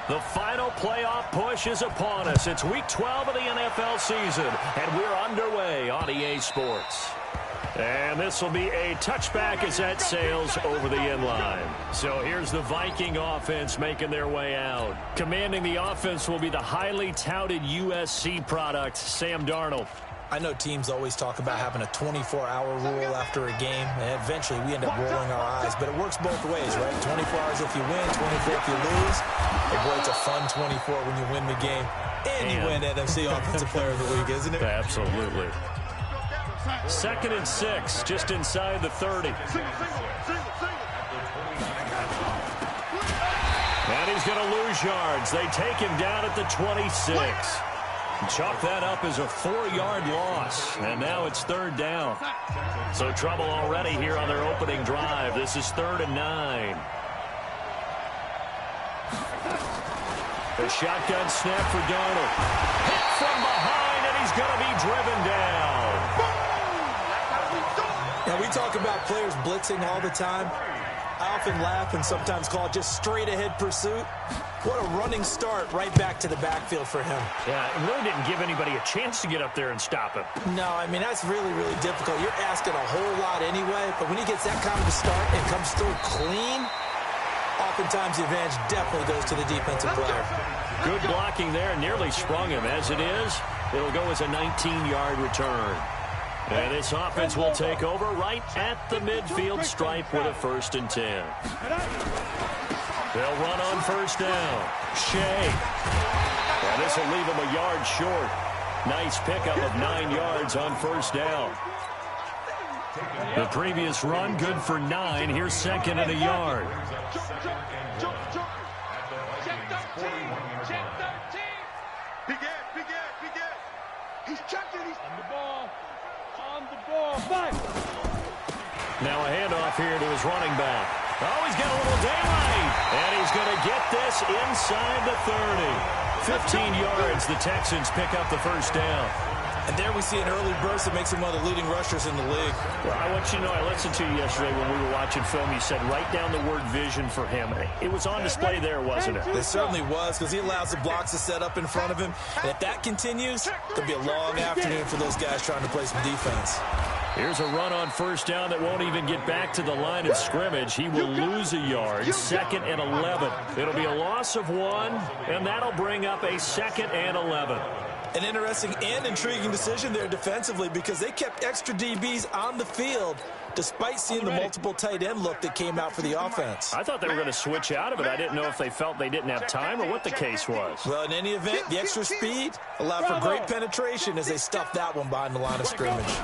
The final playoff push is upon us. It's Week 12 of the NFL season, and we're underway on EA Sports. And this will be a touchback as that sails over the end line. So here's the Viking offense making their way out. Commanding the offense will be the highly touted USC product, Sam Darnold. I know teams always talk about having a 24-hour rule after a game, and eventually we end up rolling our eyes. But it works both ways, right? 24 hours if you win, 24 if you lose. Hey, boy, it's a fun 24 when you win the game. And you win NFC Offensive Player of the Week, isn't it? Absolutely. 2nd and 6, just inside the 30. And he's going to lose yards. They take him down at the 26. Chalk that up as a 4-yard loss. And now it's 3rd down. So trouble already here on their opening drive. This is 3rd and 9. The shotgun snap for Darnold. Hit from behind, and he's going to be driven down. Now, we talk about players blitzing all the time. I often laugh and sometimes call it just straight-ahead pursuit. What a running start right back to the backfield for him. Yeah, it really didn't give anybody a chance to get up there and stop him. No, I mean, that's really, really difficult. You're asking a whole lot anyway, but when he gets that kind of a start and comes through clean, oftentimes the advantage definitely goes to the defensive player. Good blocking there, nearly sprung him. As it is, it'll go as a 19-yard return. And this offense will take over right at the midfield stripe with a 1st and 10. They'll run on 1st down. Shea. And this will leave him a yard short. Nice pickup of 9 yards on 1st down. The previous run, good for 9. Here's 2nd and a yard. He's checking. He's on the ball. On the ball. Fight. Now a handoff here to his running back. Oh, he's got a little daylight. And he's going to get this inside the 30. 15 yards. The Texans pick up the 1st down. And there we see an early burst that makes him one of the leading rushers in the league. Well, I want you to know, I listened to you yesterday when we were watching film. You said write down the word vision for him. It was on display there, wasn't it? It certainly was, because he allows the blocks to set up in front of him. And if that continues, it'll be a long afternoon for those guys trying to play some defense. Here's a run on 1st down that won't even get back to the line of scrimmage. He will lose a yard. 2nd and 11. It'll be a loss of 1, and that'll bring up a 2nd and 11. An interesting and intriguing decision there defensively, because they kept extra DBs on the field despite seeing the multiple tight end look that came out for the offense. I thought they were going to switch out of it. I didn't know if they felt they didn't have time or what the case was. Well, in any event, the extra speed allowed for great penetration as they stuffed that one behind the line of scrimmage.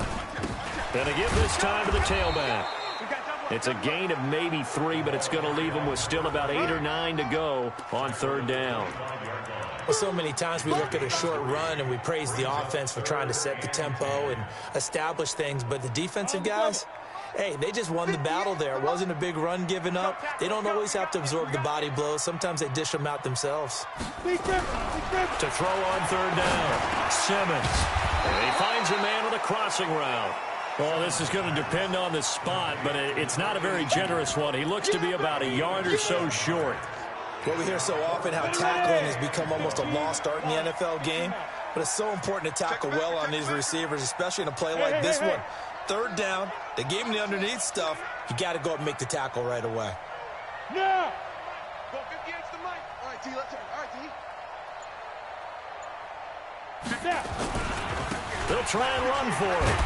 And they give this time to the tailback. It's a gain of maybe 3, but it's going to leave them with still about 8 or 9 to go on 3rd down. Well, so many times we look at a short run and we praise the offense for trying to set the tempo and establish things, but the defensive guys, hey, they just won the battle there. It wasn't a big run given up. They don't always have to absorb the body blows. Sometimes they dish them out themselves. To throw on 3rd down, Simmons. And he finds a man on a crossing route. Well, this is going to depend on the spot, but it's not a very generous one. He looks to be about a yard or so short. Well, we hear so often how tackling has become almost a lost art in the NFL game, but it's so important to tackle well on these receivers, especially in a play like this one. 3rd down, they gave him the underneath stuff. You got to go up and make the tackle right away. Now, go 50 against the mic. All right, T, let's go. All right, T. They'll try and run for it.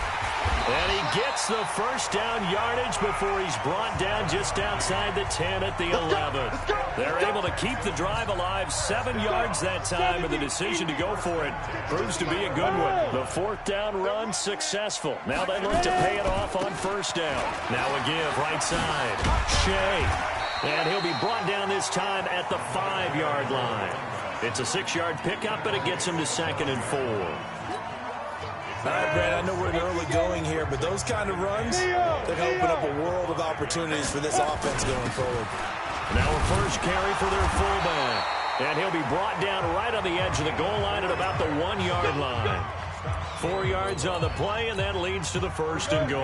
And he gets the 1st down yardage before he's brought down just outside the 10 at the 11. They're able to keep the drive alive, 7 yards that time, and the decision to go for it proves to be a good one. The 4th down run successful. Now they look to pay it off on 1st down. Now a give right side. Shea. And he'll be brought down this time at the 5-yard line. It's a 6-yard pickup, but it gets him to 2nd and 4. All right, Brad, I know we're in early going here, but those kind of runs, they can open up a world of opportunities for this offense going forward. Now a first carry for their fullback. And he'll be brought down right on the edge of the goal line at about the 1-yard line. 4 yards on the play, and that leads to the 1st and goal.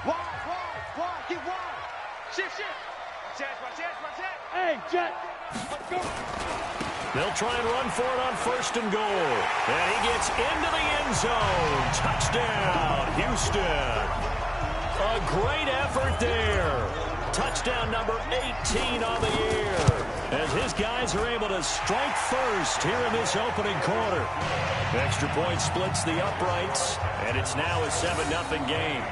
Wide, get wide. Shift. Hey, Jet. Let's go. They'll try and run for it on 1st and goal. And he gets into the end zone. Touchdown, Houston. A great effort there. Touchdown number 18 on the year, as his guys are able to strike first here in this opening quarter. Extra point splits the uprights, and it's now a 7-0 game.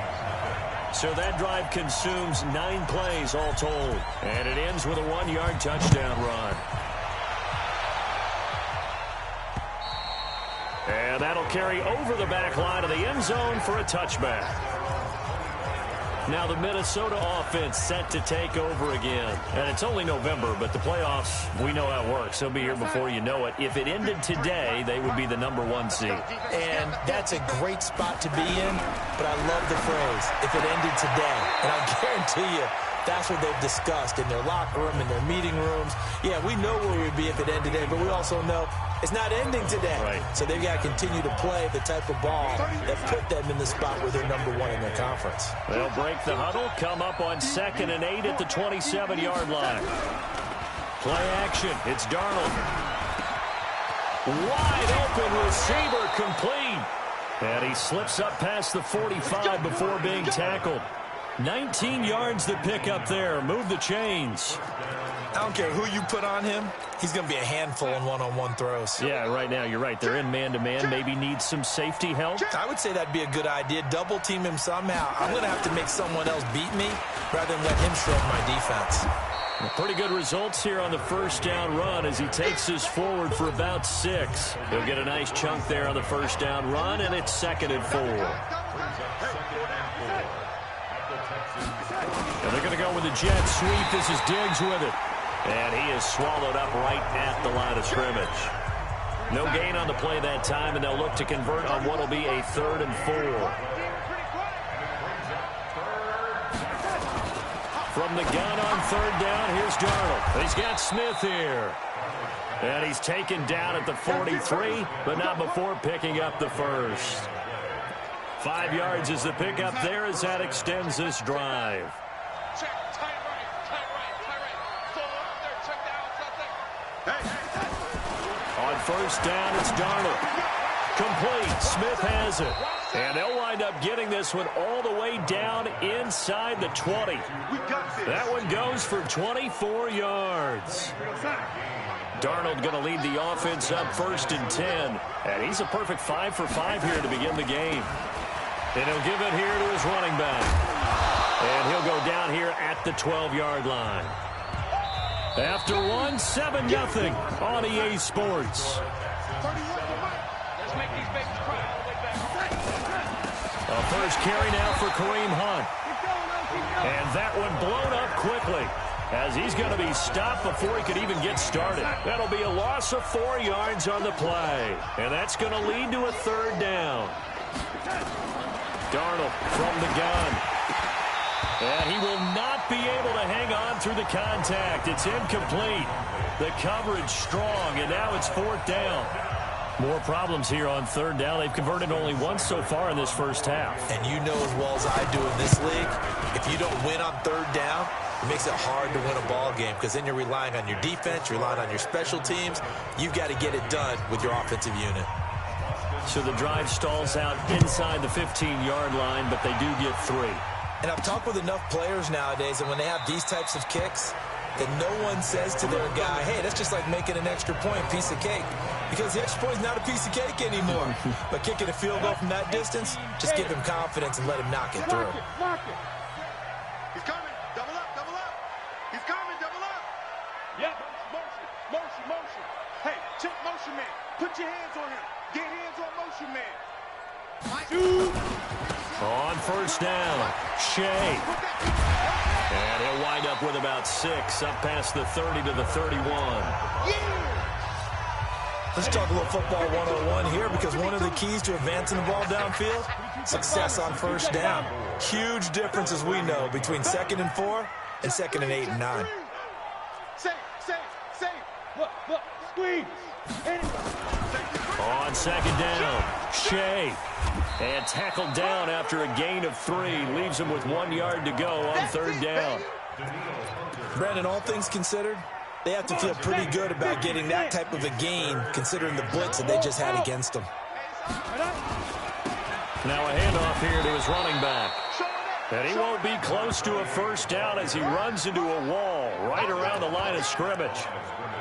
So that drive consumes 9 plays all told, and it ends with a 1-yard touchdown run. And that'll carry over the back line of the end zone for a touchback. Now the Minnesota offense set to take over again. And it's only November, but the playoffs, we know how it works. They'll be here before you know it. If it ended today, they would be the #1 seed. And that's a great spot to be in, but I love the phrase, if it ended today. And I guarantee you, that's what they've discussed in their locker room, in their meeting rooms. Yeah, we know where we'd be if it ended today, but we also know it's not ending today. Right. So they've got to continue to play the type of ball that put them in the spot where they're #1 in their conference. They'll break the huddle, come up on 2nd and 8 at the 27-yard line. Play action. It's Darnold. Wide open receiver, complete. And he slips up past the 45 before being tackled. 19 yards to pick up there. Move the chains. I don't care who you put on him. He's going to be a handful in one-on-one throws. Yeah, right now, you're right. They're in man-to-man. Maybe need some safety help. I would say that'd be a good idea. Double team him somehow. I'm going to have to make someone else beat me rather than let him shred my defense. Well, pretty good results here on the 1st down run as he takes us forward for about 6. He'll get a nice chunk there on the 1st down run, and it's 2nd and 4. And they're going to go with a jet sweep. This is Diggs with it. And he is swallowed up right at the line of scrimmage. No gain on the play that time, and they'll look to convert on what will be a 3rd and 4. From the gun on 3rd down, here's Darnold. He's got Smith here. And he's taken down at the 43, but not before picking up the 1st. 5 yards is the pickup there as that extends this drive. Check, tight right. Solo up there, check down, something. On 1st down, it's Darnold. Complete. Smith has it. And they'll wind up getting this one all the way down inside the 20. That one goes for 24 yards. Darnold going to lead the offense up 1st and 10. And he's a perfect 5 for 5 here to begin the game. And he'll give it here to his running back. And he'll go down here at the 12-yard line. After one, 7-0 on EA Sports. Let's make these babies cry all the way back. A first carry now for Kareem Hunt. And that one blown up quickly as he's going to be stopped before he could even get started. That'll be a loss of 4 yards on the play. And that's going to lead to a 3rd down. Darnold from the gun. And he will not be able to hang on through the contact. It's incomplete. The coverage strong, and now it's 4th down. More problems here on 3rd down. They've converted only once so far in this first half. And you know as well as I do in this league, if you don't win on 3rd down, it makes it hard to win a ball game because then you're relying on your defense, you're relying on your special teams. You've got to get it done with your offensive unit. So the drive stalls out inside the 15-yard line, but they do get 3. And I've talked with enough players nowadays, and when they have these types of kicks, that no one says to their guy, hey, that's just like making an extra point, piece of cake. Because the extra point is not a piece of cake anymore. But kicking a field goal from that distance, just give him confidence and let him knock it through. Lock it. He's coming. Double up. He's coming. Double up. Yep. Motion. Hey, check motion man. Put your hands on him. Get hands on motion man. On 1st down, Shea. And he'll wind up with about 6, up past the 30 to the 31. Let's talk a little football 101 here, because one of the keys to advancing the ball downfield, success on 1st down. Huge difference, as we know, between 2nd and 4 and 2nd and 8 and 9. Safe. Look, squeeze. On 2nd down, Shea. And tackled down after a gain of 3. Leaves him with 1 yard to go on 3rd down. Brandon, all things considered, they have to feel pretty good about getting that type of a gain, considering the blitz that they just had against them. Now a handoff here to his running back. And he won't be close to a first down as he runs into a wall right around the line of scrimmage.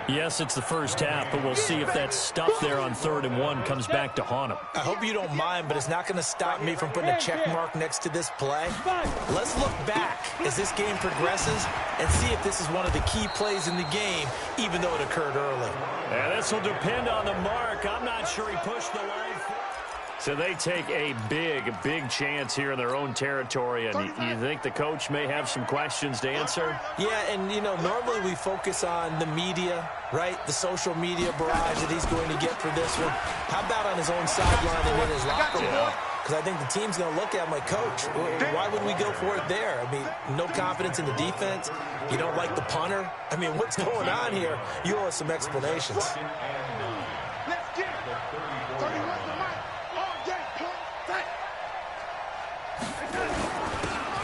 Yes, it's the first half, but we'll see if that stuff there on 3rd and 1 comes back to haunt him. I hope you don't mind, but it's not going to stop me from putting a check mark next to this play. Let's look back as this game progresses and see if this is one of the key plays in the game, even though it occurred early. And this will depend on the mark. I'm not sure he pushed the line. So they take a big chance here in their own territory, and you think the coach may have some questions to answer? Yeah, and, you know, normally we focus on the media, right, the social media barrage that he's going to get for this one. How about on his own sideline and in his locker room? Because I think the team's going to look at him like, Coach, why would we go for it there? I mean, no confidence in the defense. You don't like the punter. I mean, what's going on here? You owe us some explanations. Let's get it. 31 to Mike.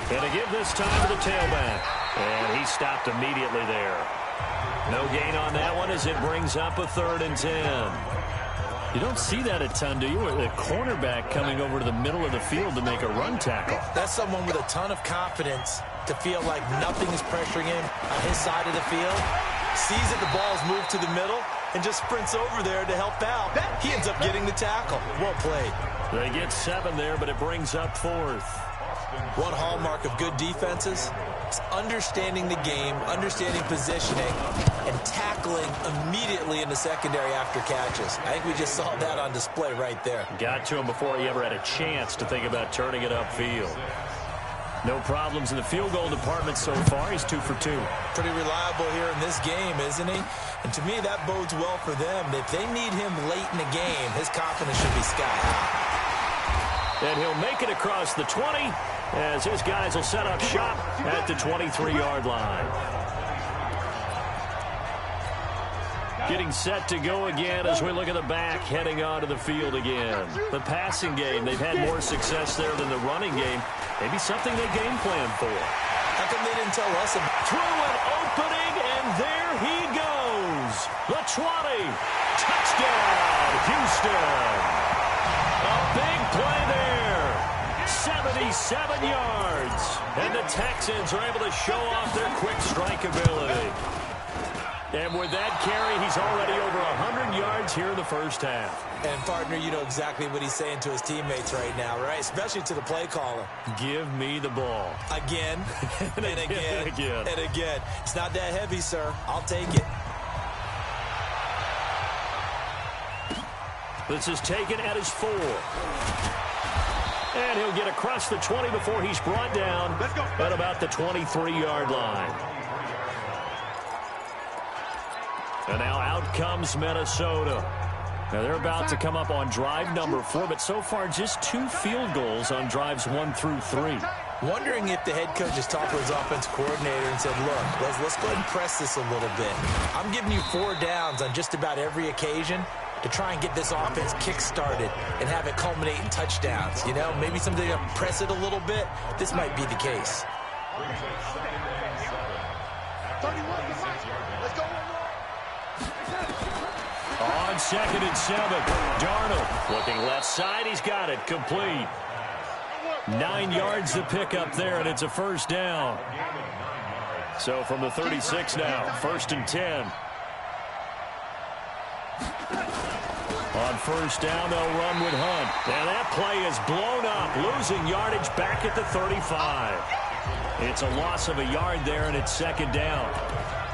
And to give this time to the tailback. And he stopped immediately there. No gain on that one as it brings up a 3rd and 10. You don't see that a ton, do you? A cornerback coming over to the middle of the field to make a run tackle. That's someone with a ton of confidence to feel like nothing is pressuring him on his side of the field. Sees that the ball's moved to the middle and just sprints over there to help out. He ends up getting the tackle. Well played. They get 7 there, but it brings up 4th. One hallmark of good defenses is understanding the game, understanding positioning, and tackling immediately in the secondary after catches. I think we just saw that on display right there. Got to him before he ever had a chance to think about turning it upfield. No problems in the field goal department so far. He's 2 for 2. Pretty reliable here in this game, isn't he? And to me, that bodes well for them. If they need him late in the game, his confidence should be sky high. And he'll make it across the 20 as his guys will set up shop at the 23-yard line. Getting set to go again as we look at the back heading onto the field again. The passing game, they've had more success there than the running game. Maybe something they game plan for. How come they didn't tell us about through an opening, and there he goes. The 20. Touchdown, Houston. A big play there. 77 yards. And the Texans are able to show off their quick strike ability. And with that carry, he's already over 100 yards here in the first half. And, partner, you know exactly what he's saying to his teammates right now, right? Especially to the play caller. Give me the ball. Again, and again, and again. And again. It's not that heavy, sir. I'll take it. This is taken at his 4. And he'll get across the 20 before he's brought down at about the 23-yard line. And now out comes Minnesota. Now they're about to come up on drive number 4, but so far just 2 field goals on drives 1 through 3. Wondering if the head coach has talked to his offensive coordinator and said, look, let's go ahead and press this a little bit. I'm giving you 4 downs on just about every occasion to try and get this offense kick-started and have it culminate in touchdowns. You know, maybe something to press it a little bit. This might be the case. 31 to Mike. Let's go. On 2nd and 7, Darnold looking left side. He's got it complete. 9 yards to pick up there, and it's a first down. So from the 36 now, 1st and 10. On first down, they'll run with Hunt. And that play is blown up, losing yardage back at the 35. It's a loss of a yard there, and it's 2nd down.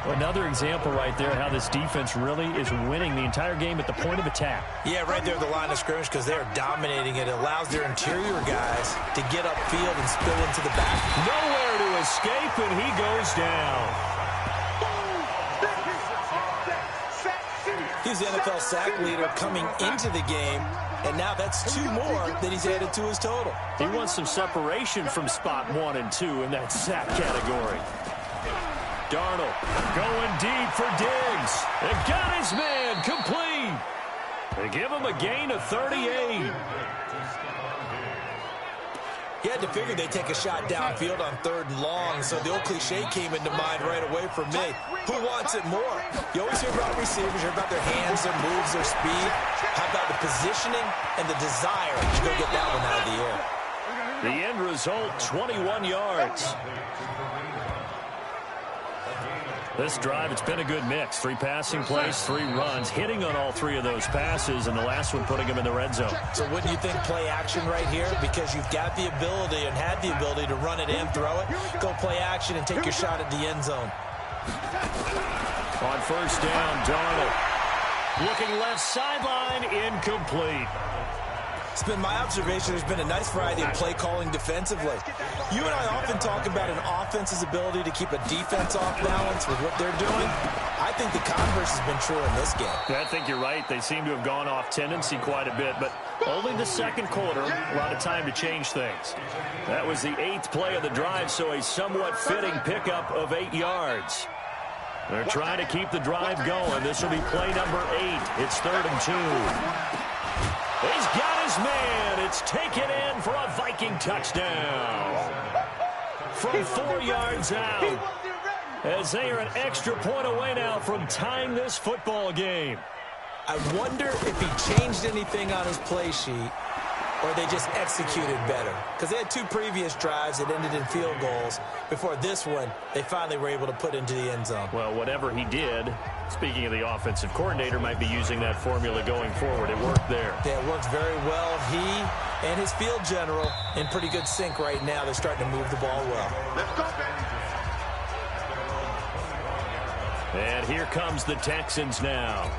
Another example right there how this defense really is winning the entire game at the point of attack. Yeah, right there at the line of scrimmage because they're dominating it. It allows their interior guys to get upfield and spill into the back. Nowhere to escape, and he goes down. He's the NFL sack leader coming into the game, and now that's 2 more that he's added to his total. He wants some separation from spot 1 and 2 in that sack category. Darnold going deep for Diggs. They got his man complete. They give him a gain of 38. You had to figure they'd take a shot downfield on 3rd and long, so the old cliche came into mind right away for me. Who wants it more? You always hear about receivers, you hear about their hands, their moves, their speed. How about the positioning and the desire to go get that one out of the air? The end result, 21 yards. This drive, it's been a good mix. 3 passing plays, 3 runs, hitting on all 3 of those passes, and the last one putting him in the red zone. So wouldn't you think play action right here? Because you've got the ability and had the ability to run it and throw it. Go play action and take your shot at the end zone. On 1st down, Darnold. Looking left sideline, incomplete. It's been my observation there's been a nice variety of play calling defensively. You and I often talk about an offense's ability to keep a defense off balance with what they're doing. I think the converse has been true in this game. I think you're right. They seem to have gone off tendency quite a bit, but only the 2nd quarter, a lot of time to change things. That was the 8th play of the drive, so a somewhat fitting pickup of 8 yards. They're trying to keep the drive going. This will be play number 8. It's 3rd and 2. He's got his man. It's taken in for a Viking touchdown. From 4 yards out. As they are an extra point away now from tying this football game. I wonder if he changed anything on his play sheet or they just executed better. Because they had 2 previous drives that ended in field goals. Before this one, they finally were able to put into the end zone. Well, whatever he did, speaking of the offensive coordinator, might be using that formula going forward. It worked there. Yeah, it works very well. He and his field general in pretty good sync right now. They're starting to move the ball well. Let's go, baby. And here comes the Texans now.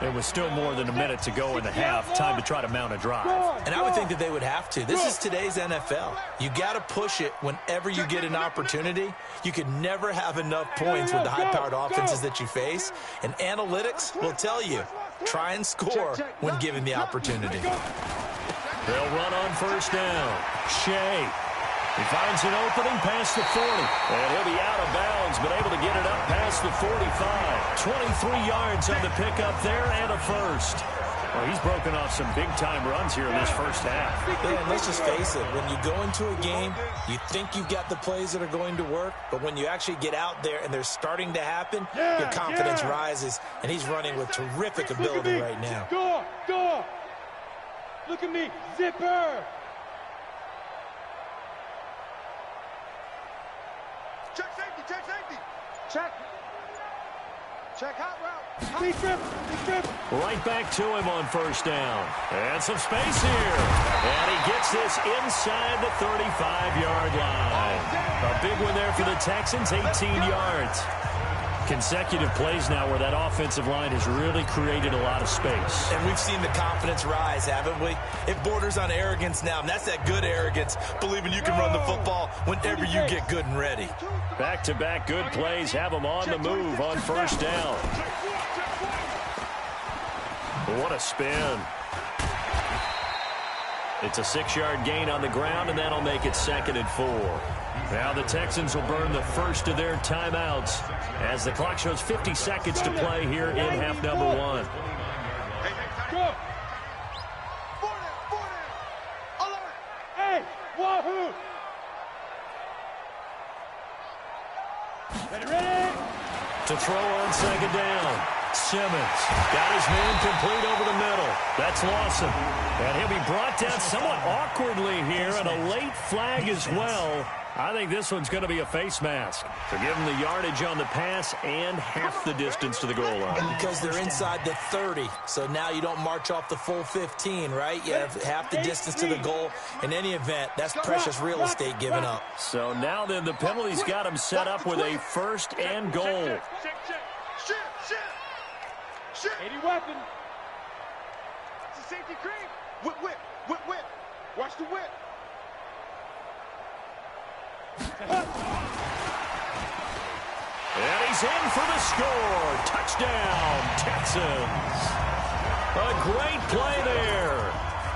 There was still more than a minute to go in the half. Time to try to mount a drive. And I would think that they would have to. This is today's NFL. You got to push it whenever you get an opportunity. You could never have enough points with the high-powered offenses that you face. And analytics will tell you, try and score when given the opportunity. They'll run on 1st down. Shea. He finds an opening past the 40. And he'll be out of bounds, but able to get it up past the 45. 23 yards on the pickup there and a first. Well, he's broken off some big-time runs here in this first half. Yeah, and let's just face it. When you go into a game, you think you've got the plays that are going to work, but when you actually get out there and they're starting to happen, your confidence rises, and he's running with terrific ability right now. Go! Look at me, zipper! Check safety! Check hot route! Big trip! Right back to him on 1st down. And some space here. And he gets this inside the 35-yard line. A big one there for the Texans, 18 yards. Consecutive plays now where that offensive line has really created a lot of space. And we've seen the confidence rise, haven't we? It borders on arrogance now, and that's that good arrogance, believing you can run the football whenever you get good and ready. Back-to-back good plays have them on the move on 1st down. What a spin. It's a 6-yard gain on the ground, and that'll make it 2nd and 4. Now the Texans will burn the first of their timeouts as the clock shows 50 seconds to play here in half number 1. Go! Hey, wahoo! Ready? To throw on 2nd down. Simmons got his man complete over the middle. That's Lawson. And he'll be brought down somewhat awkwardly here, and a late flag as well. I think this one's going to be a face mask. To give him the yardage on the pass and half the distance to the goal line. Because they're inside the 30, so now you don't march off the full 15, right? You have half the distance to the goal. In any event, that's precious real estate given up. So now then, the penalty's got him set up with a 1st and goal. Shit! 80 weapon. It's a safety cream. Whip. Watch the whip. And he's in for the score. Touchdown, Texans. A great play there.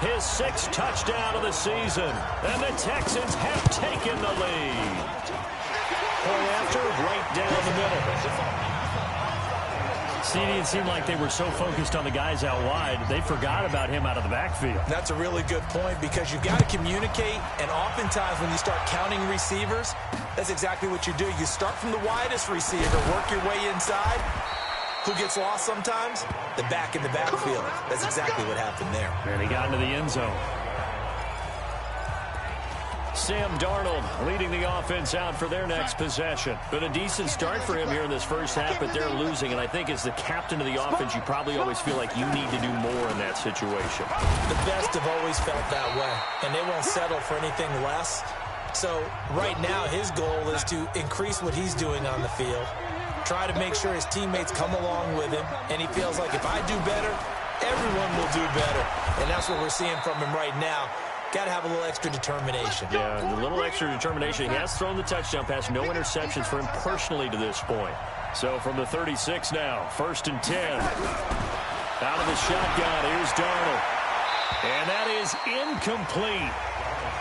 His 6th touchdown of the season. And the Texans have taken the lead. Point after, right down the middle. See, it seemed like they were so focused on the guys out wide, they forgot about him out of the backfield. That's a really good point because you've got to communicate, and oftentimes when you start counting receivers, that's exactly what you do. You start from the widest receiver, work your way inside. Who gets lost sometimes? The back in the backfield. That's exactly what happened there. And he got into the end zone. Sam Darnold leading the offense out for their next possession. Been a decent start for him here in this first half, but they're losing. And I think as the captain of the offense, you probably always feel like you need to do more in that situation. The best have always felt that way, and they won't settle for anything less. So right now his goal is to increase what he's doing on the field, try to make sure his teammates come along with him, and he feels like if I do better, everyone will do better. And that's what we're seeing from him right now. Got to have a little extra determination. Yeah, a little extra determination. He has thrown the touchdown pass. No interceptions for him personally to this point. So from the 36 now, 1st and 10. Out of the shotgun, here's Darnold. And that is incomplete.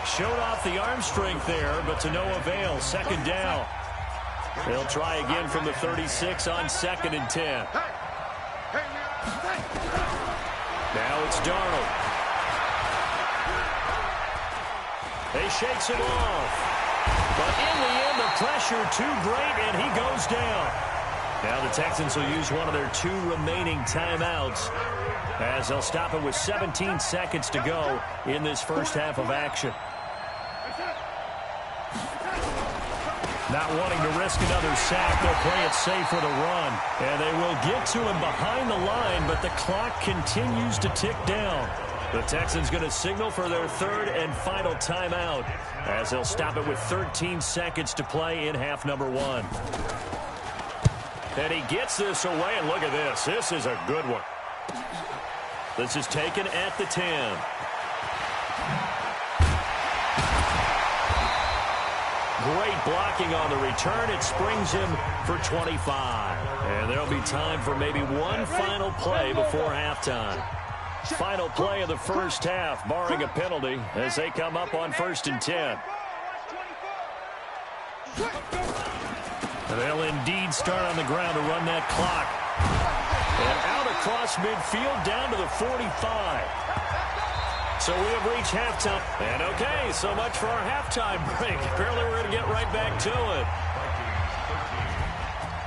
Showed off the arm strength there, but to no avail. 2nd down. They'll try again from the 36 on 2nd and 10. Now it's Darnold. He shakes him off. But in the end, the pressure too great, and he goes down. Now the Texans will use one of their 2 remaining timeouts as they'll stop it with 17 seconds to go in this first half of action. Not wanting to risk another sack, they'll play it safe with a run. And they will get to him behind the line, but the clock continues to tick down. The Texans going to signal for their 3rd and final timeout as they'll stop it with 13 seconds to play in half number 1. And he gets this away, and look at this. This is a good one. This is taken at the 10. Great blocking on the return. It springs him for 25. And there'll be time for maybe one final play before halftime. Final play of the first half, barring a penalty, as they come up on 1st and 10. They'll indeed start on the ground to run that clock. And out across midfield down to the 45. So we have reached halftime. And okay, so much for our halftime break. Apparently we're going to get right back to it.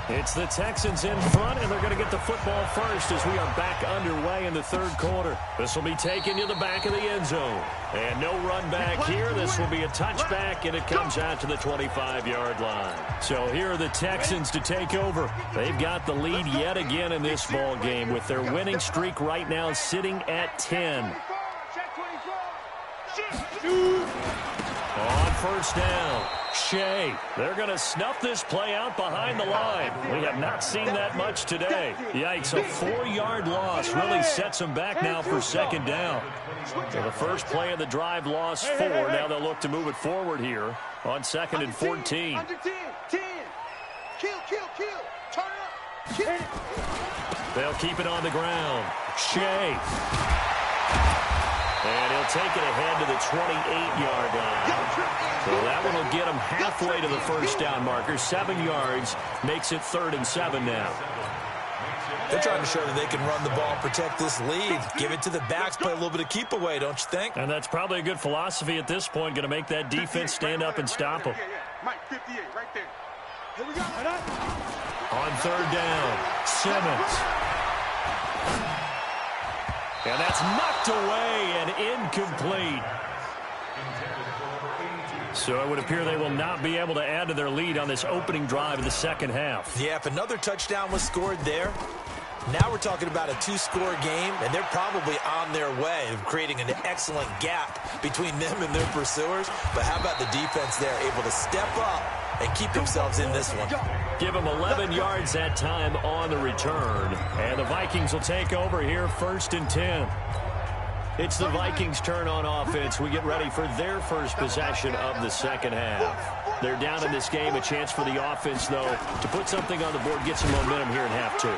It's the Texans in front, and they're going to get the football first as we are back underway in the 3rd quarter. This will be taken to the back of the end zone. And no run back here. This will be a touchback, and it comes out to the 25-yard line. So here are the Texans to take over. They've got the lead yet again in this ball game with their winning streak right now sitting at 10. On 1st down, Shea. They're going to snuff this play out behind the line. We have not seen that much today. Yikes, a 4-yard loss really sets them back now for 2nd down. So the first play of the drive lost 4. Now they'll look to move it forward here on 2nd and 14. Under 10. Kill. Turn up. Kill. They'll keep it on the ground. Shea. And he'll take it ahead to the 28-yard line. So that one will get him halfway to the first down marker. 7 yards makes it 3rd and 7 now. They're trying to show that they can run the ball, protect this lead, give it to the backs, play a little bit of keep away, don't you think? And that's probably a good philosophy at this point, going to make that defense stand up and stop them. Mike, 58, right there. Here we go. On 3rd down, Simmons. And that's knocked away and incomplete. So it would appear they will not be able to add to their lead on this opening drive of the 2nd half. Yeah, if another touchdown was scored there, now we're talking about a 2-score game, and they're probably on their way of creating an excellent gap between them and their pursuers. But how about the defense there, able to step up and keep themselves in this one? Give them 11 yards that time on the return. And the Vikings will take over here 1st and 10. It's the Vikings' turn on offense. We get ready for their first possession of the 2nd half. They're down in this game. A chance for the offense, though, to put something on the board, get some momentum here in half 2.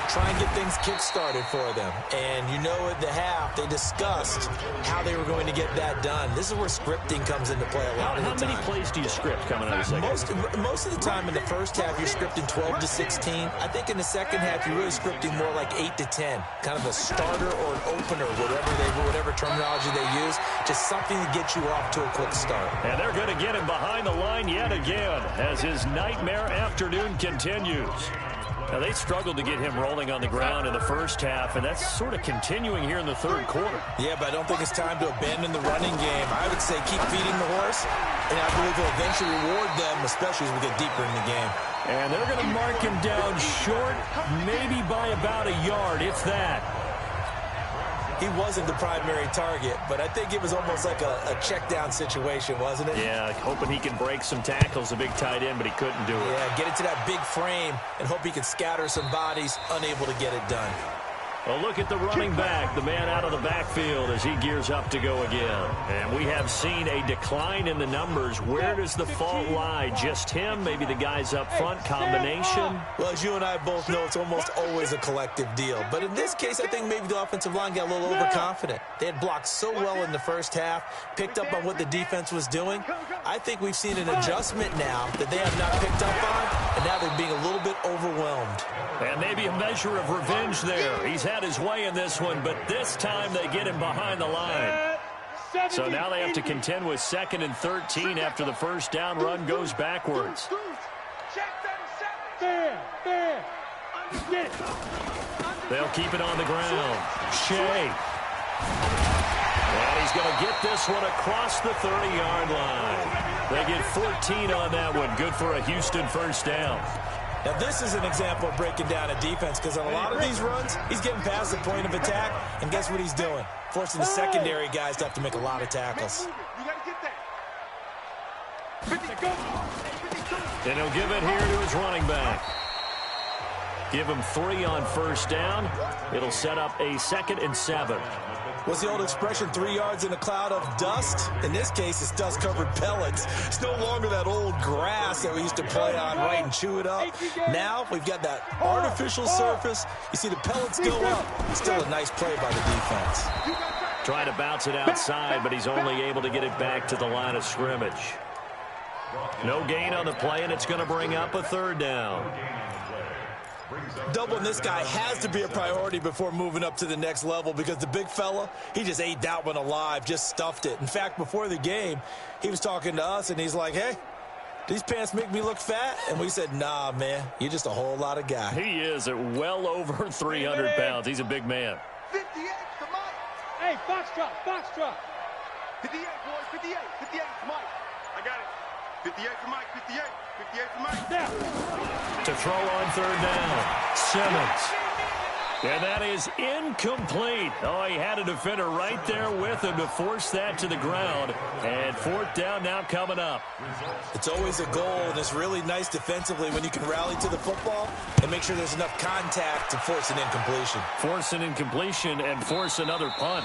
try and get things kick-started for them. And you know at the half, they discussed how they were going to get that done. This is where scripting comes into play a lot of the time. How many plays do you script coming out of the second? Most of the time in the first half, you're scripting 12 to 16. I think in the second half, you're really scripting more like 8 to 10. Kind of a starter or an opener, whatever terminology they use. Just something to get you off to a quick start. And they're going to get him behind the line yet again as his nightmare afternoon continues. Now, they struggled to get him rolling on the ground in the first half, and that's sort of continuing here in the third quarter. Yeah, but I don't think it's time to abandon the running game. I would say keep feeding the horse, and I believe he'll eventually reward them, especially as we get deeper in the game. And they're going to mark him down short, maybe by about a yard, if that. He wasn't the primary target, but I think it was almost like a check-down situation, wasn't it? Yeah, hoping he can break some tackles, a big tight end, but he couldn't do it. Yeah, get it to that big frame and hope he can scatter some bodies, unable to get it done. Well, look at the running back, the man out of the backfield as he gears up to go again. And we have seen a decline in the numbers. Where does the fault lie? Just him? Maybe the guys up front? Combination? Well, as you and I both know, it's almost always a collective deal. But in this case, I think maybe the offensive line got a little overconfident. They had blocked so well in the first half, picked up on what the defense was doing. I think we've seen an adjustment now that they have not picked up on, and now they're being a little bit overwhelmed. And maybe a measure of revenge there. He's had his way in this one, but this time they get him behind the line. So now they have to contend with 2nd and 13 after the first down run goes backwards. They'll keep it on the ground. Shea. And he's going to get this one across the 30-yard line. They get 14 on that one. Good for a Houston first down. Now, this is an example of breaking down a defense because on a lot of these runs, he's getting past the point of attack, and guess what he's doing? Forcing the secondary guys to have to make a lot of tackles. And he'll give it here to his running back. Give him 3 on first down. It'll set up a 2nd and 7. What's the old expression, 3 yards in a cloud of dust? In this case, it's dust-covered pellets. It's no longer that old grass that we used to play on, right, and chew it up. Now we've got that artificial surface. You see the pellets go up. It's still a nice play by the defense. Trying to bounce it outside, but he's only able to get it back to the line of scrimmage. No gain on the play, and it's going to bring up a 3rd down. Doubling this guy has to be a priority before moving up to the next level because the big fella, he just ate that one alive, just stuffed it. In fact, before the game, he was talking to us, and he's like, hey, these pants make me look fat? And we said, nah, man, you're just a whole lot of guy. He is at well over 300 pounds. He's a big man. 58 to Mike. Hey, Foxtrot. 58, boys, 58 to Mike. I got it. 58 to Mike, 58 to Mike. Now. To throw on 3rd down, Simmons. And that is incomplete. Oh, he had a defender right there with him to force that to the ground. And 4th down now coming up. It's always a goal, and it's really nice defensively when you can rally to the football and make sure there's enough contact to force an incompletion. Force an incompletion and force another punt.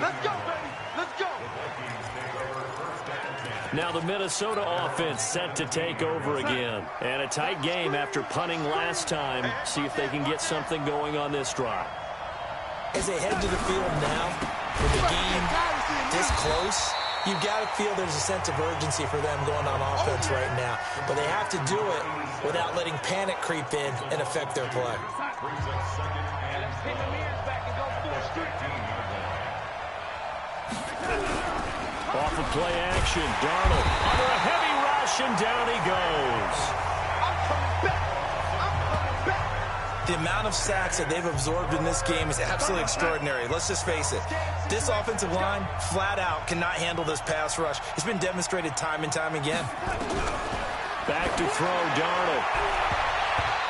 Let's go, baby. Let's go. Now the Minnesota offense set to take over again. And a tight game after punting last time. See if they can get something going on this drive. As they head to the field now, with the game this close, you've got to feel there's a sense of urgency for them going on offense right now. But they have to do it without letting panic creep in and affect their play. Off of play action, Darnold under a heavy rush, and down he goes. The amount of sacks that they've absorbed in this game is absolutely extraordinary. Let's just face it. This offensive line, flat out, cannot handle this pass rush. It's been demonstrated time and time again. Back to throw, Darnold.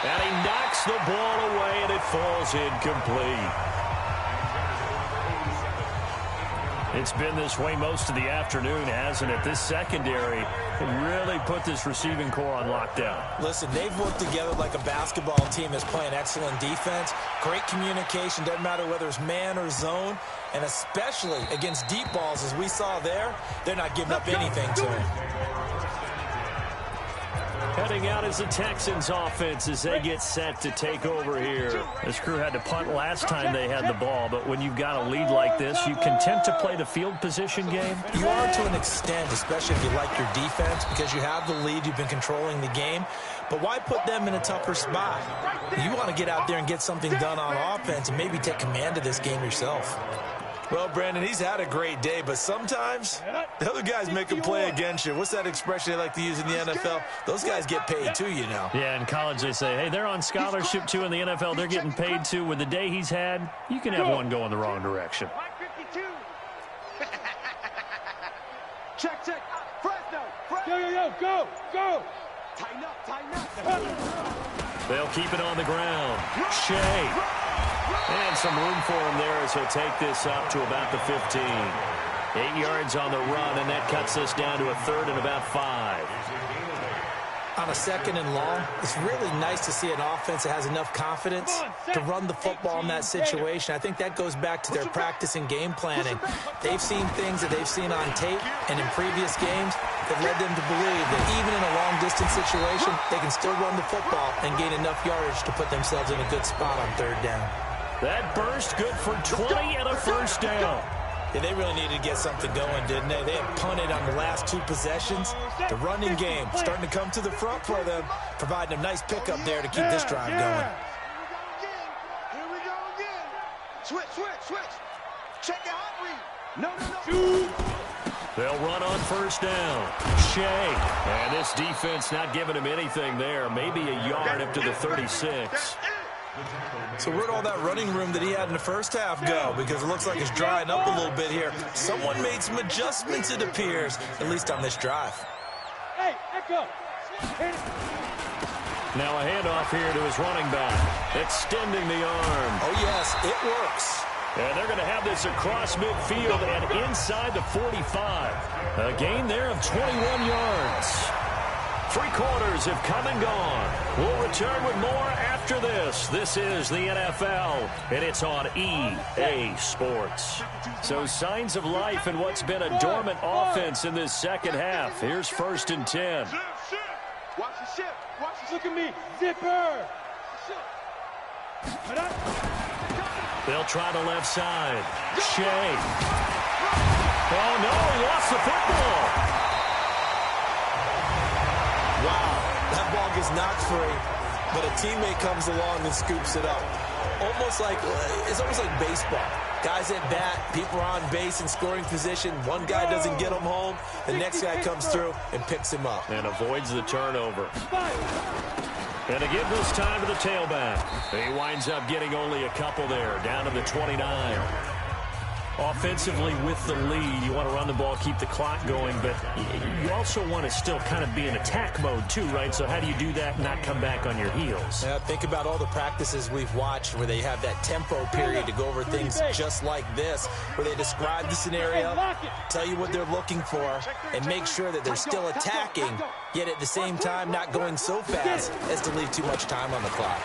And he knocks the ball away, and it falls incomplete. It's been this way most of the afternoon, hasn't it? This secondary can really put this receiving core on lockdown. Listen, they've worked together like a basketball team that's playing excellent defense. Great communication, doesn't matter whether it's man or zone. And especially against deep balls, as we saw there, they're not giving up anything to him. Heading out is the Texans offense as they get set to take over here. This crew had to punt last time they had the ball, but when you've got a lead like this, you content to play the field position game? You are to an extent, especially if you like your defense, because you have the lead, you've been controlling the game. But why put them in a tougher spot? You want to get out there and get something done on offense and maybe take command of this game yourself. Well, Brandon, he's had a great day, but sometimes the other guys make a play against you. What's that expression they like to use in the NFL? Those guys get paid too, you know. Yeah, in college they say, hey, they're on scholarship too. In the NFL, they're getting paid too. With the day he's had, you can have one go in the wrong direction. Check. Fresno. Go. Tighten up. They'll keep it on the ground. Shea. And some room for him there as he'll take this up to about the 15. 8 yards on the run, and that cuts us down to a 3rd and about 5. On a 2nd and long, it's really nice to see an offense that has enough confidence to run the football in that situation. I think that goes back to their practice and game planning. They've seen things that they've seen on tape and in previous games that led them to believe that even in a long-distance situation, they can still run the football and gain enough yardage to put themselves in a good spot on 3rd down. That burst good for 20 and a 1st down. Yeah, they really needed to get something going, didn't they? They had punted on the last 2 possessions. The running game starting to come to the front for them, providing a nice pickup there to keep this drive going. Here we go again. Switch. Check your hot read. No. They'll run on 1st down. Shea. And this defense not giving him anything there. Maybe a yard up to the 36. So where'd all that running room that he had in the first half go? Because it looks like it's drying up a little bit here. Someone made some adjustments, it appears, at least on this drive. Hey, echo. Now a handoff here to his running back. Extending the arm. Oh, yes, it works. And they're going to have this across midfield and inside the 45. A gain there of 21 yards. 3 quarters have come and gone. We'll return with more after this. This is the NFL, and it's on EA Sports. So signs of life in what's been a dormant offense in this 2nd half. Here's 1st and 10. Watch the ship. Look at me. Zipper. They'll try the left side. Shea. Oh, no, he lost the football. Wow, that ball gets knocked free, but a teammate comes along and scoops it up. It's almost like baseball. Guys at bat, people are on base in scoring position. One guy doesn't get him home. The next guy comes through and picks him up. And avoids the turnover. And to give this time to the tailback. He winds up getting only a couple there, down to the 29. Offensively with the lead, you want to run the ball, keep the clock going, but you also want to still kind of be in attack mode too, right? So how do you do that and not come back on your heels? Yeah, think about all the practices we've watched where they have that tempo period to go over things just like this, where they describe the scenario, tell you what they're looking for, and make sure that they're still attacking, yet at the same time not going so fast as to leave too much time on the clock.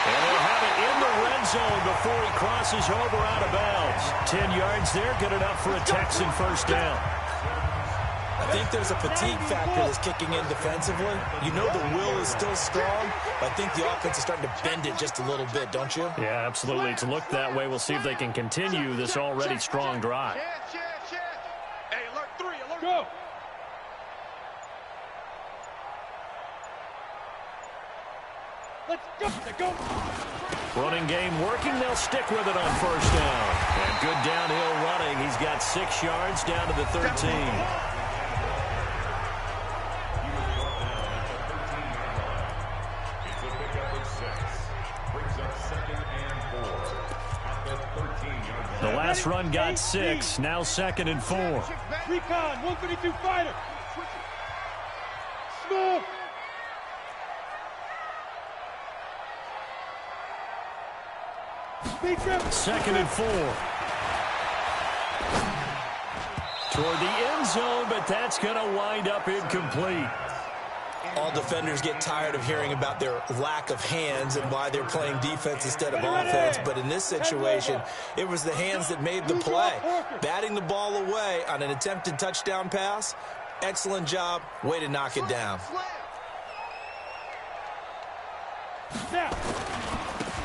And they'll have it in the red zone before he crosses over out of bounds. 10 yards there, good enough for a Texan 1st down. I think there's a fatigue factor that's kicking in defensively. You know the will is still strong, but I think the offense is starting to bend it just a little bit, don't you? Yeah, absolutely. It's looked that way. We'll see if they can continue this already strong drive. Hey, alert 3, alert. Go. Let's go. Running game working. They'll stick with it on 1st down. And good downhill running. He's got 6 yards down to the 13. The last run got 6. Now 2nd and 4. Recon, 132 fighter. Smoke. Second and 4. Toward the end zone, but that's going to wind up incomplete. All defenders get tired of hearing about their lack of hands and why they're playing defense instead of offense. But in this situation, it was the hands that made the play. Batting the ball away on an attempted touchdown pass, Excellent job. Way to knock it down.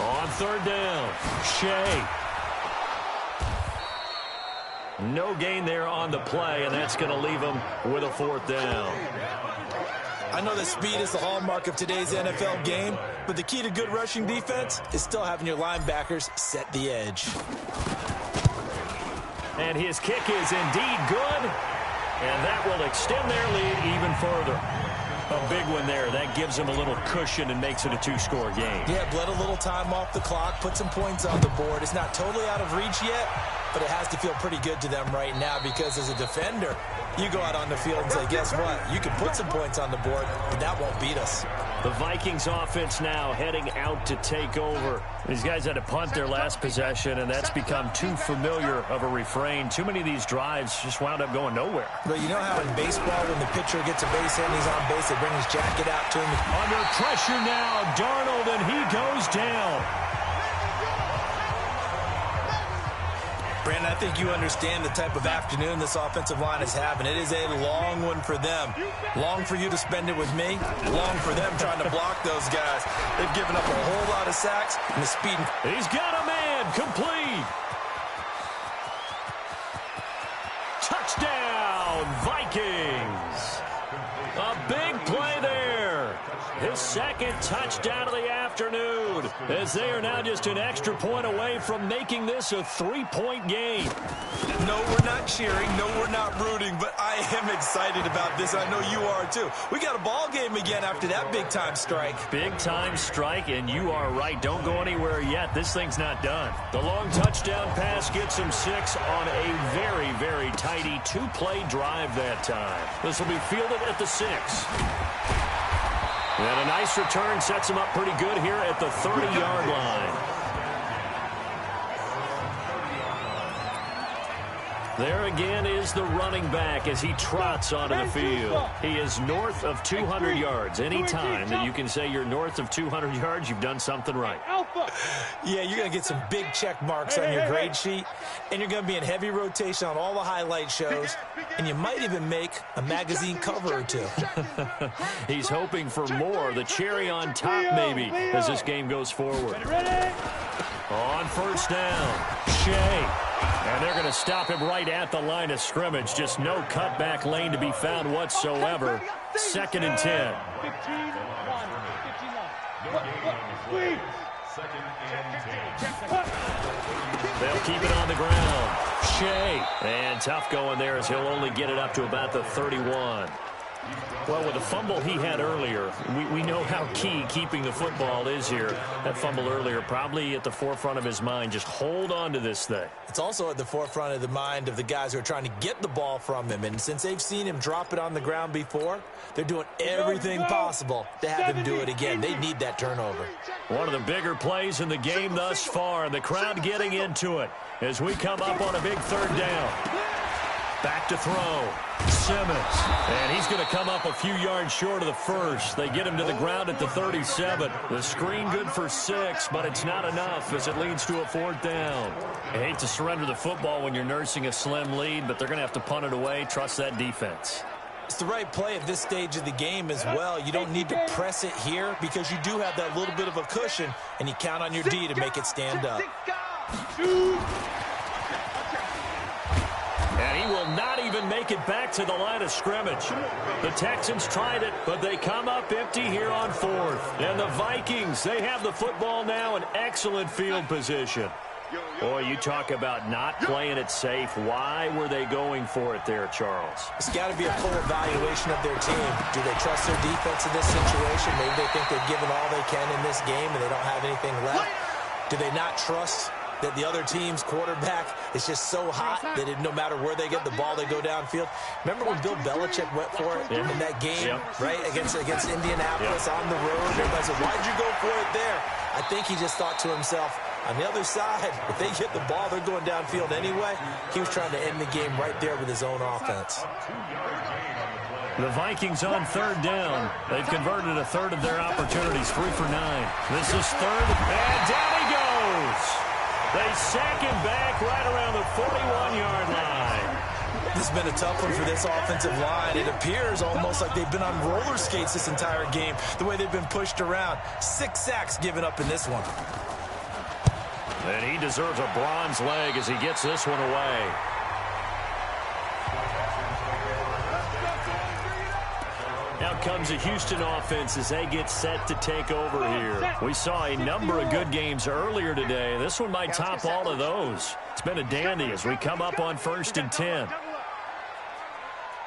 On third down, Shea. No gain there on the play, and that's going to leave him with a fourth down. I know that speed is the hallmark of today's NFL game, but the key to good rushing defense is still having your linebackers set the edge. And his kick is indeed good, and that will extend their lead even further. A big one there. That gives him a little cushion and makes it a two-score game. Yeah, bled a little time off the clock, put some points on the board. It's not totally out of reach yet, but it has to feel pretty good to them right now because as a defender, you go out on the field and say, guess what? You can put some points on the board, but that won't beat us. The Vikings offense now heading out to take over. These guys had to punt their last possession, and that's become too familiar of a refrain. Too many of these drives just wound up going nowhere. But you know how in baseball, when the pitcher gets a base hit and he's on base, they bring his jacket out to him. Under pressure now, Darnold, and he goes down. Brandon, I think you understand the type of afternoon this offensive line is having. It is a long one for them. Long for you to spend it with me. Long for them trying to block those guys. They've given up a whole lot of sacks and the speed. He's got a man complete. Touchdown, Vikings. A big play there. His second touchdown of the afternoon, as they are now just an extra point away from making this a 3-point game. No, we're not cheering. No, we're not rooting, but I am excited about this. I know you are too. We got a ball game again after that big-time strike. Big-time strike, and you are right. Don't go anywhere yet. This thing's not done. The long touchdown pass gets him 6 on a very, very tidy two-play drive that time. This will be fielded at the 6. And a nice return sets him up pretty good here at the 30-yard line. There again is the running back as he trots onto the field. He is north of 200 yards. Any time that you can say you're north of 200 yards, you've done something right. Yeah, you're going to get some big check marks on your grade sheet, and you're going to be in heavy rotation on all the highlight shows, and you might even make a magazine cover or two. He's hoping for more, the cherry on top maybe, as this game goes forward. On first down, Shea. And they're going to stop him right at the line of scrimmage. Just no cutback lane to be found whatsoever. 2nd and 10. They'll keep it on the ground. Shea. And tough going there as he'll only get it up to about the 31. Well, with the fumble he had earlier, we know how key keeping the football is here. That fumble earlier probably at the forefront of his mind. Just hold on to this thing. It's also at the forefront of the mind of the guys who are trying to get the ball from him. And since they've seen him drop it on the ground before, they're doing everything possible to have him do it again. They need that turnover. One of the bigger plays in the game thus far. The crowd getting into it as we come up on a big 3rd down. Back to throw. Simmons. And he's going to come up a few yards short of the first. They get him to the ground at the 37. The screen good for 6, but it's not enough as it leads to a 4th down. I hate to surrender the football when you're nursing a slim lead, but they're going to have to punt it away. Trust that defense. It's the right play at this stage of the game as well. You don't need to press it here because you do have that little bit of a cushion, and you count on your D to make it stand up. And he will not even make it back to the line of scrimmage. The Texans tried it, but they come up empty here on 4th. And the Vikings, they have the football now in excellent field position. Boy, you talk about not playing it safe. Why were they going for it there, Charles? It's got to be a full evaluation of their team. Do they trust their defense in this situation? Maybe they think they've given all they can in this game and they don't have anything left. Do they not trust that the other team's quarterback is just so hot that no matter where they get the ball, they go downfield? Remember when Bill Belichick went for it in that game, right, against Indianapolis on the road? Everybody said, why'd you go for it there? I think he just thought to himself, on the other side, if they get the ball, they're going downfield anyway. He was trying to end the game right there with his own offense. The Vikings on 3rd down. They've converted a 1/3 of their opportunities, 3 for 9. This is 3rd, and down he goes. They sack him back right around the 41-yard line. This has been a tough one for this offensive line. It appears almost like they've been on roller skates this entire game, the way they've been pushed around. 6 sacks given up in this one. And he deserves a bronze leg as he gets this one away. Now comes the Houston offense as they get set to take over here. We saw a number of good games earlier today. This one might top all of those. It's been a dandy as we come up on 1st and 10.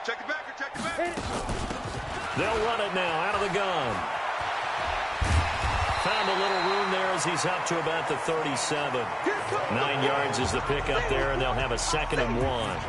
Check it back, check it back. They'll run it now out of the gun. Found a little room there as he's up to about the 37. 9 yards is the pickup there, and they'll have a 2nd and 1.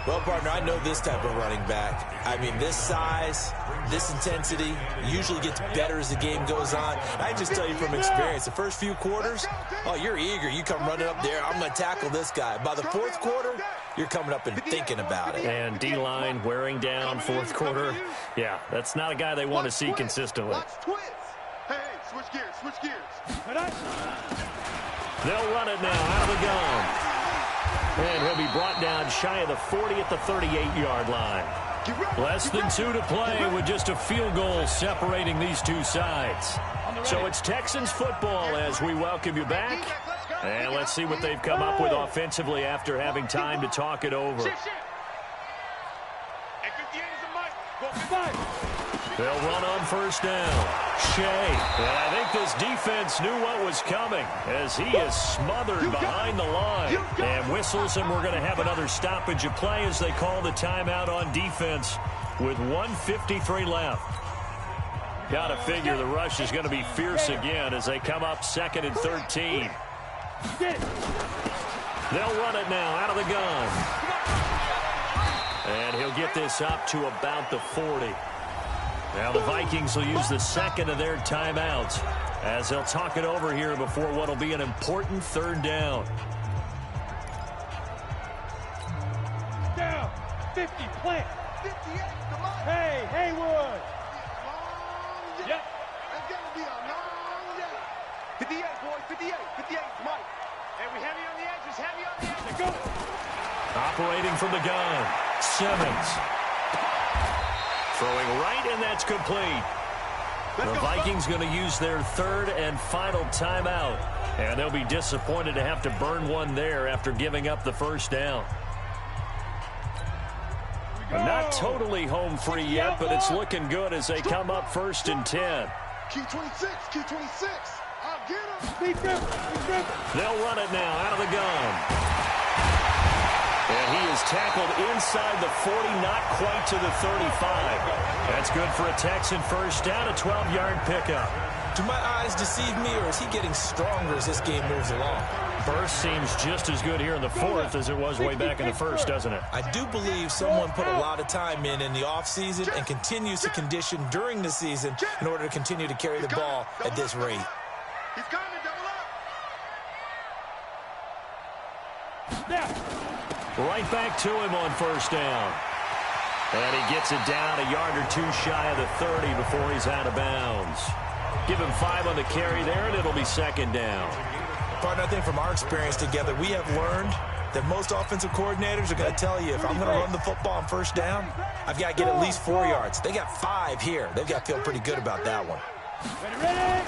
Well, partner, I know this type of running back. I mean, this size, this intensity usually gets better as the game goes on. I just tell you from experience, the first few quarters, oh, you're eager. You come running up there, I'm going to tackle this guy. By the 4th quarter, you're coming up and thinking about it. And D-line wearing down 4th quarter. Yeah, that's not a guy they want to see consistently. Hey, switch gears, switch gears. They'll run it now out of the gun. And he'll be brought down shy of the 40 at the 38-yard line. Less than 2 to play with just a field goal separating these two sides. So it's Texans football as we welcome you back. And let's see what they've come up with offensively after having time to talk it over. They'll run on 1st down. Shea. And I think this defense knew what was coming as he is smothered behind the line. And whistles, and we're going to have another stoppage of play as they call the timeout on defense with 1:53 left. Got to figure the rush is going to be fierce again as they come up 2nd and 13. They'll run it now out of the gun. And he'll get this up to about the 40. Now the Vikings will use the 2nd of their timeouts as they'll talk it over here before what will be an important 3rd down. Down, 50, plant. 58, come on. Hey, Haywood. Yep. That's going to be a long day. 58, boys, 58, 58, Mike. And we heavy on the edges, heavy on the edges. Go. Operating from the gun, Simmons. Throwing right, and that's complete. The Vikings going to use their 3rd and final timeout. And they'll be disappointed to have to burn one there after giving up the 1st down. Not totally home free yet, but it's looking good as they come up 1st and 10. Q26, Q26. I'll get him. They'll run it now out of the gun. And he is tackled inside the 40, not quite to the 35. That's good for a Texan 1st down, a 12-yard pickup. Do my eyes deceive me, or is he getting stronger as this game moves along? Burst seems just as good here in the 4th as it was way back in the 1st, doesn't it? I do believe someone put a lot of time in the offseason and continues to condition during the season in order to continue to carry the ball at this rate. He's coming, double up. Yeah. Right back to him on 1st down. And he gets it down a yard or 2 shy of the 30 before he's out of bounds. Give him 5 on the carry there, and it'll be 2nd down. Partner, I think from our experience together, we have learned that most offensive coordinators are going to tell you, if I'm going to run the football on 1st down, I've got to get at least 4 yards. They got 5 here. They've got to feel pretty good about that one. Ready?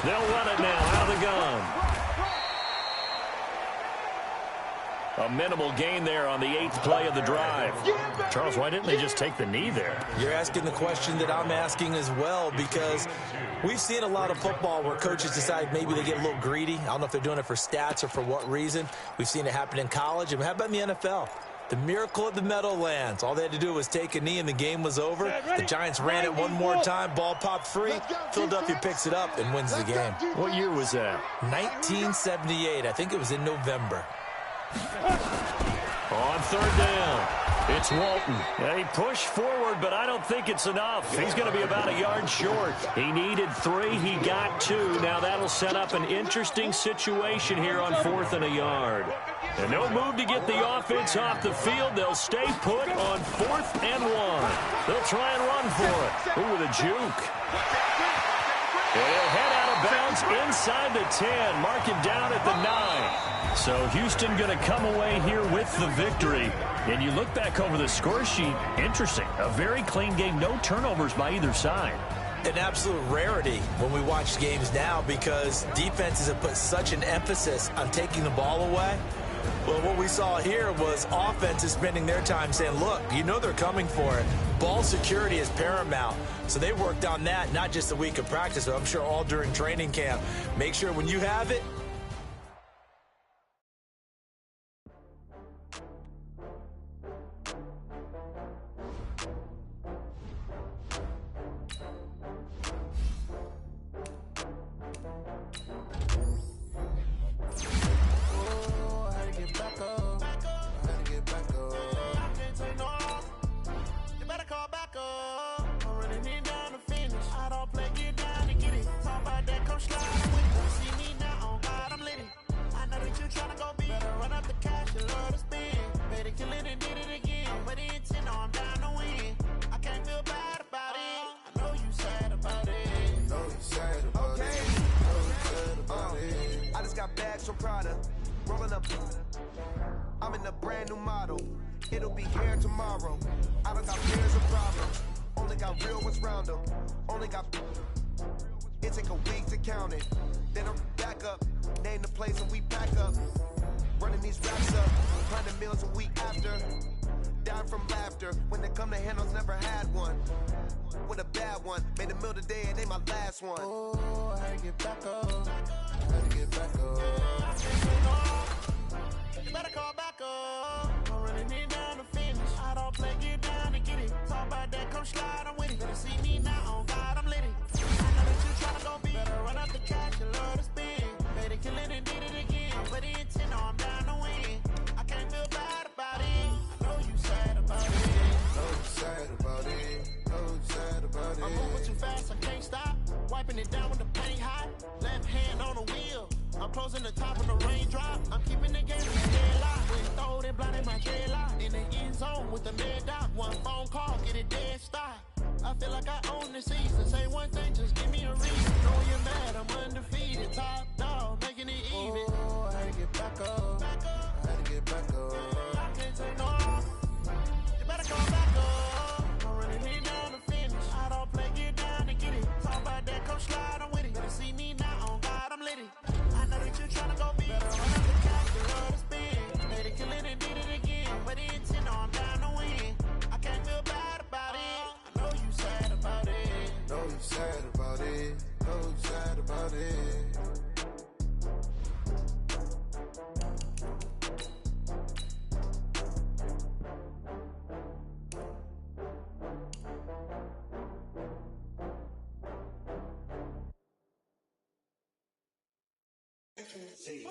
They'll run it now out of the gun. A minimal gain there on the 8th play of the drive. Charles, why didn't they just take the knee there? You're asking the question that I'm asking as well, because we've seen a lot of football where coaches decide maybe they get a little greedy. I don't know if they're doing it for stats or for what reason. We've seen it happen in college. And how about in the NFL? The miracle of the Meadowlands. All they had to do was take a knee and the game was over. The Giants ran it one more time. Ball popped free. Philadelphia picks it up and wins the game. What year was that? 1978. I think it was in November. On 3rd down, it's Walton. Yeah, he pushed forward, but I don't think it's enough. He's going to be about a yard short. He needed 3. He got 2. Now that'll set up an interesting situation here on 4th and a yard. And no move to get the offense off the field. They'll stay put on 4th and 1. They'll try and run for it. Ooh, with a juke. And he'll head out of bounds inside the 10. Mark him down at the 9. So Houston going to come away here with the victory. And you look back over the score sheet, interesting. A very clean game, no turnovers by either side. An absolute rarity when we watch games now because defenses have put such an emphasis on taking the ball away. Well, what we saw here was offenses spending their time saying, look, you know they're coming for it. Ball security is paramount. So they worked on that, not just a week of practice, but I'm sure all during training camp. Make sure when you have it, I'm in a brand new model. It'll be here tomorrow. I don't got fears or problems. Only got real ones round them. Only got. It take a week to count it. Then I'm back up. Name the place and we pack up. Running these racks up. 100 meals a week after. Dying from laughter. When it come to handles, never had one. With a bad one. Made a meal today and they my last one. Oh, I had to get back up. I had to get back up. You better call back up. I'm running it down to finish. I don't play, get down and get it. Talk about that, come slide, I'm with it. Better see me now, on God, I'm lit it. I know that you tryna go big. Better run up the cash, you love to spin. Better kill it and did it again. But the intent, no, I'm down to win. I can't feel bad about it. I know you sad about it. Know you sad about it. Know you sad about it. I'm moving too fast, I can't stop. Wiping it down with the paint hot. Left hand on the wheel. I'm closing the top of the raindrop. I'm keeping the game in the headlock. When throwed and blinded my headlock. In the end zone with the mid dot. One phone call, get it dead stop. I feel like I own the season. Say one thing, just give me a reason. Know you're mad, I'm undefeated. Top dog, making it even. Oh, I had to get back up. I had to get back up. I can't take no off. You better come back up. I'm running it down to finish. I don't play, get down and get it. Talk about that, come slide, I'm with it. Better see me now, on God, I'm lit it. I know that you tryna go big. Better run up the cash, you love to spin. Made it, kill it, and did it again. But the intent, no, I'm down to win. I can't feel bad about it. I know you sad about it. Know you sad about it. Know you sad about it. See.